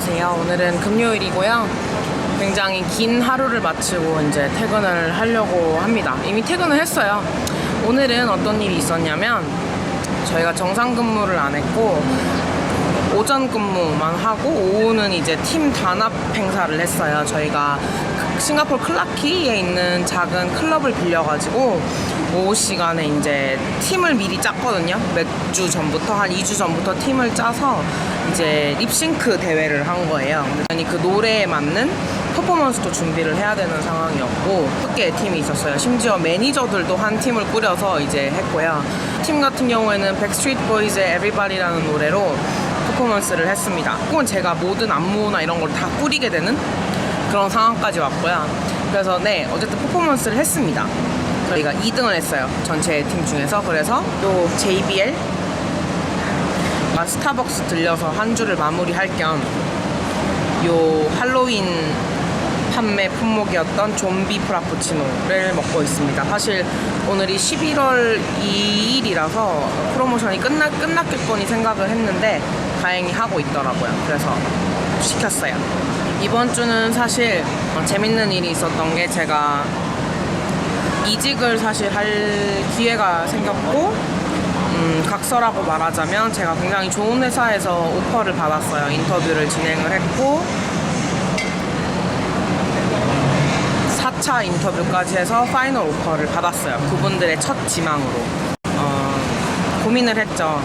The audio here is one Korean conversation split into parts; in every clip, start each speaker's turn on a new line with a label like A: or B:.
A: 안녕하세요. 오늘은 금요일이고요. 굉장히 긴 하루를 마치고 이제 퇴근을 하려고 합니다. 이미 퇴근을 했어요. 오늘은 어떤 일이 있었냐면 저희가 정상 근무를 안 했고 오전 근무만 하고 오후는 이제 팀 단합 행사를 했어요. 저희가 싱가포르 클라키에 있는 작은 클럽을 빌려가지고 오후 시간에 이제 팀을 미리 짰거든요. 몇 주 전부터, 한 2주 전부터 팀을 짜서 이제 립싱크 대회를 한 거예요. 그러니 그 노래에 맞는 퍼포먼스도 준비를 해야 되는 상황이었고 6개의 팀이 있었어요. 심지어 매니저들도 한 팀을 꾸려서 이제 했고요. 팀 같은 경우에는 백스트리트 보이즈의 Everybody라는 노래로 퍼포먼스를 했습니다. 그건 제가 모든 안무나 이런 걸 다 꾸리게 되는 그런 상황까지 왔고요. 그래서 네, 어쨌든 퍼포먼스를 했습니다. 저희가 2등을 했어요. 전체 팀 중에서. 그래서 또 JBL 스타벅스 들려서 한 주를 마무리할 겸 요 할로윈 판매 품목이었던 좀비 프라푸치노를 먹고 있습니다. 사실 오늘이 11월 2일이라서 프로모션이 끝났겠거니 생각을 했는데 다행히 하고 있더라고요. 그래서 시켰어요. 이번 주는 사실 재밌는 일이 있었던 게 제가 이직을 사실 할 기회가 생겼고 각서라고 말하자면 제가 굉장히 좋은 회사에서 오퍼를 받았어요. 인터뷰를 진행을 했고 4차 인터뷰까지 해서 파이널 오퍼를 받았어요. 그분들의 첫 지망으로. 고민을 했죠.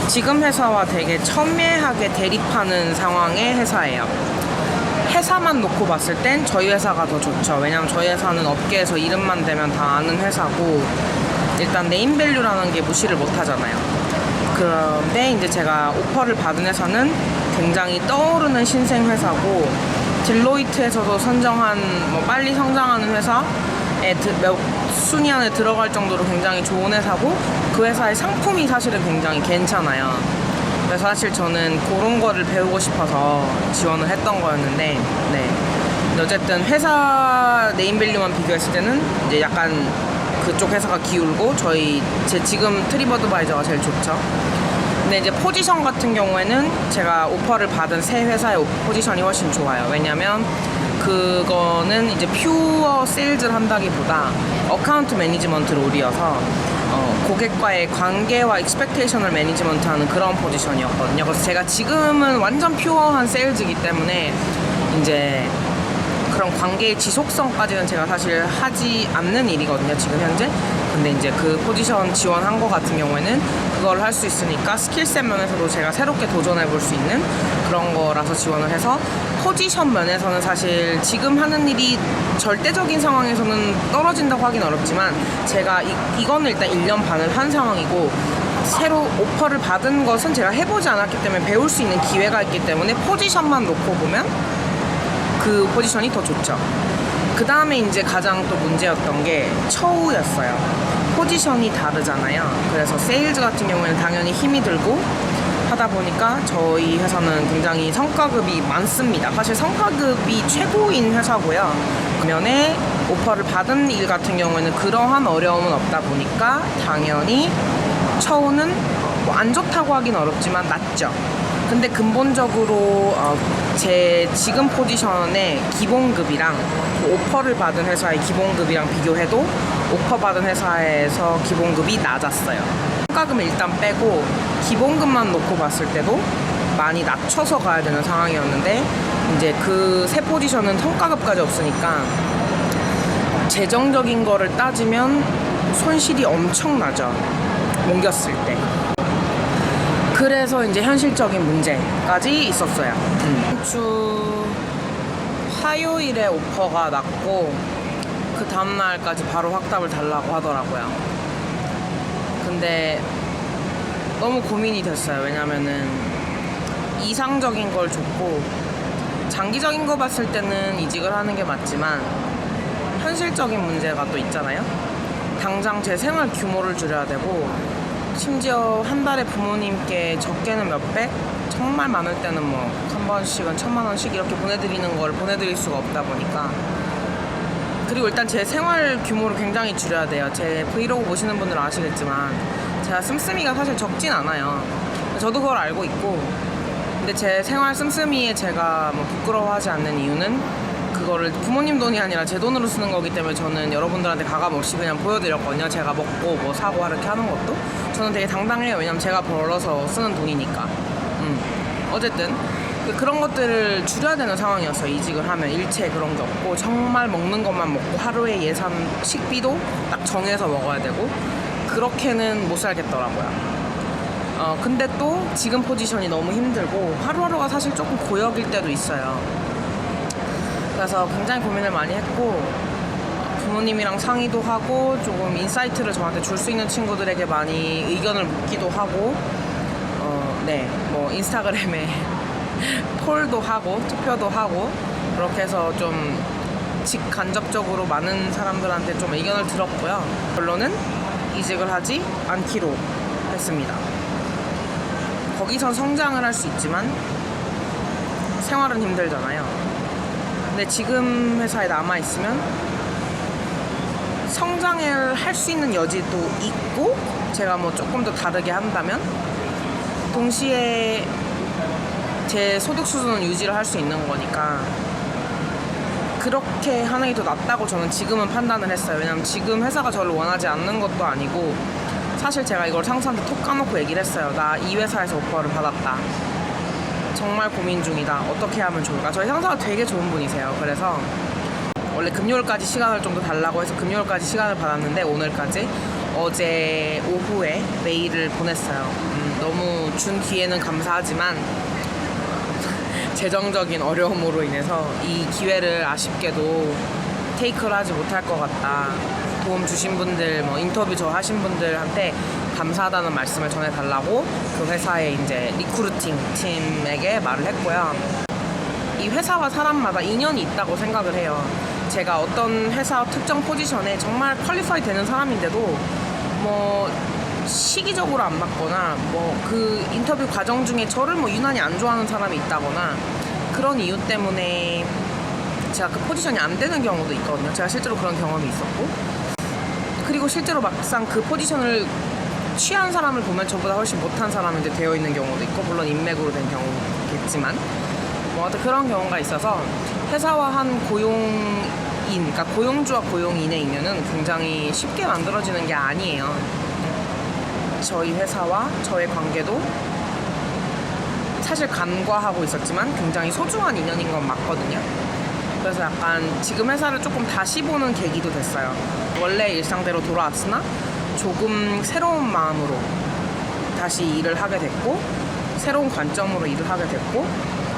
A: 지금 회사와 되게 첨예하게 대립하는 상황의 회사예요. 회사만 놓고 봤을 땐 저희 회사가 더 좋죠. 왜냐면 저희 회사는 업계에서 이름만 대면 다 아는 회사고 일단 네임밸류라는 게 무시를 못 하잖아요. 그런데 이제 제가 오퍼를 받은 회사는 굉장히 떠오르는 신생 회사고 딜로이트에서도 선정한 빨리 성장하는 회사에 몇 순위 안에 들어갈 정도로 굉장히 좋은 회사고 그 회사의 상품이 사실은 굉장히 괜찮아요. 그래서 사실 저는 그런 거를 배우고 싶어서 지원을 했던 거였는데 네. 어쨌든 회사 네임밸류만 비교했을 때는 이제 약간 그쪽 회사가 기울고 제 지금 트립어드바이저가 제일 좋죠. 근데 이제 포지션 같은 경우에는 제가 오퍼를 받은 새 회사의 포지션이 훨씬 좋아요. 왜냐면 그거는 이제 퓨어 세일즈를 한다기보다 어카운트 매니지먼트 롤이어서 고객과의 관계와 익스펙테이션을 매니지먼트하는 그런 포지션이었거든요. 그래서 제가 지금은 완전 퓨어한 세일즈이기 때문에 이제 그런 관계의 지속성까지는 제가 사실 하지 않는 일이거든요, 지금 현재. 근데 이제 그 포지션 지원한 거 같은 경우에는 그걸 할 수 있으니까 스킬셋 면에서도 제가 새롭게 도전해 볼 수 있는 그런 거라서 지원을 해서 포지션 면에서는 사실 지금 하는 일이 절대적인 상황에서는 떨어진다고 하긴 어렵지만 제가 이거는 일단 1년 반을 한 상황이고 새로 오퍼를 받은 것은 제가 해보지 않았기 때문에 배울 수 있는 기회가 있기 때문에 포지션만 놓고 보면 그 포지션이 더 좋죠. 그 다음에 이제 가장 또 문제였던 게 처우였어요. 포지션이 다르잖아요. 그래서 세일즈 같은 경우에는 당연히 힘이 들고 하다 보니까 저희 회사는 굉장히 성과급이 많습니다. 사실 성과급이 최고인 회사고요. 반면에 오퍼를 받은 일 같은 경우에는 그러한 어려움은 없다 보니까 당연히 처우는 뭐 안 좋다고 하긴 어렵지만 낮죠. 근데 근본적으로 제 지금 포지션의 기본급이랑 오퍼를 받은 회사의 기본급이랑 비교해도 오퍼 받은 회사에서 기본급이 낮았어요. 성과금을 일단 빼고 기본급만 놓고 봤을 때도 많이 낮춰서 가야 되는 상황이었는데 이제 그 새 포지션은 성과급까지 없으니까 재정적인 거를 따지면 손실이 엄청나죠. 옮겼을 때. 그래서 이제 현실적인 문제까지 있었어요. 주 화요일에 오퍼가 났고 그 다음날까지 바로 확답을 달라고 하더라고요. 근데 너무 고민이 됐어요. 왜냐면은 이상적인 걸 줬고 장기적인 거 봤을 때는 이직을 하는 게 맞지만 현실적인 문제가 또 있잖아요. 당장 제 생활 규모를 줄여야 되고 심지어 한 달에 부모님께 적게는 몇백, 정말 많을 때는 뭐 한 번씩은 1,000만 원씩 이렇게 보내드리는 걸 보내드릴 수가 없다 보니까 그리고 일단 제 생활 규모를 굉장히 줄여야 돼요. 제 브이로그 보시는 분들은 아시겠지만 제가 씀씀이가 사실 적진 않아요. 저도 그걸 알고 있고 근데 제 생활 씀씀이에 제가 뭐 부끄러워하지 않는 이유는 그거를 부모님 돈이 아니라 제 돈으로 쓰는 거기 때문에 저는 여러분들한테 가감 없이 그냥 보여드렸거든요. 제가 먹고 뭐 사고 이렇게 하는 것도 저는 되게 당당해요. 왜냐면 제가 벌어서 쓰는 돈이니까. 어쨌든 그런 것들을 줄여야 되는 상황이었어요. 이직을 하면 일체 그런 게 없고 정말 먹는 것만 먹고 하루에 예산 식비도 딱 정해서 먹어야 되고 그렇게는 못 살겠더라고요. 근데 또 지금 포지션이 너무 힘들고 하루하루가 사실 조금 고역일 때도 있어요. 그래서 굉장히 고민을 많이 했고 부모님이랑 상의도 하고 조금 인사이트를 저한테 줄 수 있는 친구들에게 많이 의견을 묻기도 하고 뭐 인스타그램에 폴도 하고 투표도 하고 그렇게 해서 좀 직간접적으로 많은 사람들한테 좀 의견을 들었고요. 결론은 이직을 하지 않기로 했습니다. 거기선 성장을 할 수 있지만 생활은 힘들잖아요. 근데 지금 회사에 남아있으면 성장을 할 수 있는 여지도 있고 제가 뭐 조금 더 다르게 한다면 동시에 제 소득 수준은 유지를 할 수 있는 거니까 그렇게 하는 게 더 낫다고 저는 지금은 판단을 했어요. 왜냐면 지금 회사가 저를 원하지 않는 것도 아니고 사실 제가 이걸 상사한테 톡 까놓고 얘기를 했어요. 나 이 회사에서 오퍼를 받았다. 정말 고민 중이다. 어떻게 하면 좋을까? 저희 상사가 되게 좋은 분이세요. 그래서 원래 금요일까지 시간을 좀 더 달라고 해서 금요일까지 시간을 받았는데 오늘까지 어제 오후에 메일을 보냈어요. 너무 준 기회는 감사하지만 재정적인 어려움으로 인해서 이 기회를 아쉽게도 테이크를 하지 못할 것 같다. 도움 주신 분들, 뭐 인터뷰 저 하신 분들한테 감사하다는 말씀을 전해달라고 그 회사의 이제 리크루팅 팀에게 말을 했고요. 이 회사와 사람마다 인연이 있다고 생각을 해요. 제가 어떤 회사 특정 포지션에 정말 퀄리파이 되는 사람인데도 뭐 시기적으로 안 맞거나 뭐 그 인터뷰 과정 중에 저를 뭐 유난히 안 좋아하는 사람이 있다거나 그런 이유 때문에 제가 그 포지션이 안 되는 경우도 있거든요. 제가 실제로 그런 경험이 있었고 그리고 실제로 막상 그 포지션을 취한 사람을 보면 저보다 훨씬 못한 사람이 이제 되어 있는 경우도 있고 물론 인맥으로 된 경우겠지만 뭐 그런 경우가 있어서 회사와 한 고용인, 그러니까 고용주와 고용인의 인연은 굉장히 쉽게 만들어지는 게 아니에요. 저희 회사와 저의 관계도 사실 간과하고 있었지만 굉장히 소중한 인연인 건 맞거든요. 그래서 약간 지금 회사를 조금 다시 보는 계기도 됐어요. 원래 일상대로 돌아왔으나 조금 새로운 마음으로 다시 일을 하게 됐고 새로운 관점으로 일을 하게 됐고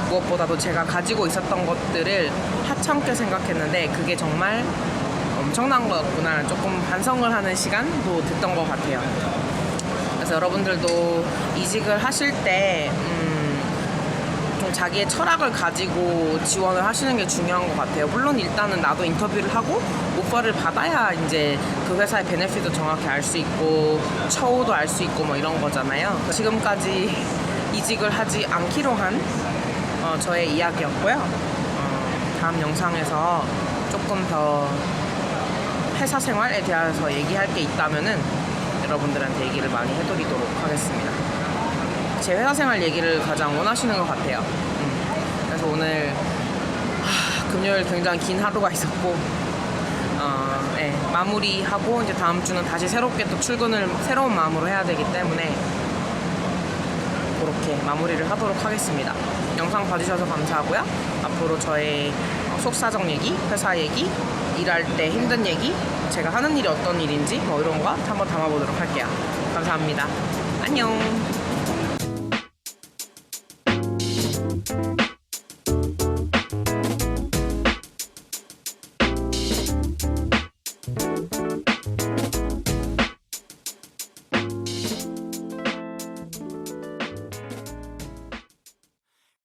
A: 무엇보다도 제가 가지고 있었던 것들을 하찮게 생각했는데 그게 정말 엄청난 거였구나 조금 반성을 하는 시간도 됐던 것 같아요. 그래서 여러분들도 이직을 하실 때 좀 자기의 철학을 가지고 지원을 하시는 게 중요한 것 같아요. 물론 일단은 나도 인터뷰를 하고 오퍼를 받아야 이제 그 회사의 베네핏도 정확히 알 수 있고 처우도 알 수 있고 뭐 이런 거잖아요. 지금까지 이직을 하지 않기로 한 저의 이야기였고요. 다음 영상에서 조금 더 회사 생활에 대해서 얘기할 게 있다면은 여러분들한테 얘기를 많이 해드리도록 하겠습니다. 제 회사 생활 얘기를 가장 원하시는 것 같아요. 그래서 오늘 금요일 굉장히 긴 하루가 있었고 마무리하고 이제 다음 주는 다시 새롭게 또 출근을 새로운 마음으로 해야 되기 때문에 그렇게 마무리를 하도록 하겠습니다. 영상 봐주셔서 감사하고요. 앞으로 저의 속사정 얘기, 회사 얘기, 일할 때 힘든 얘기, 제가 하는 일이 어떤 일인지 뭐 이런 거 한번 담아보도록 할게요. 감사합니다. 안녕.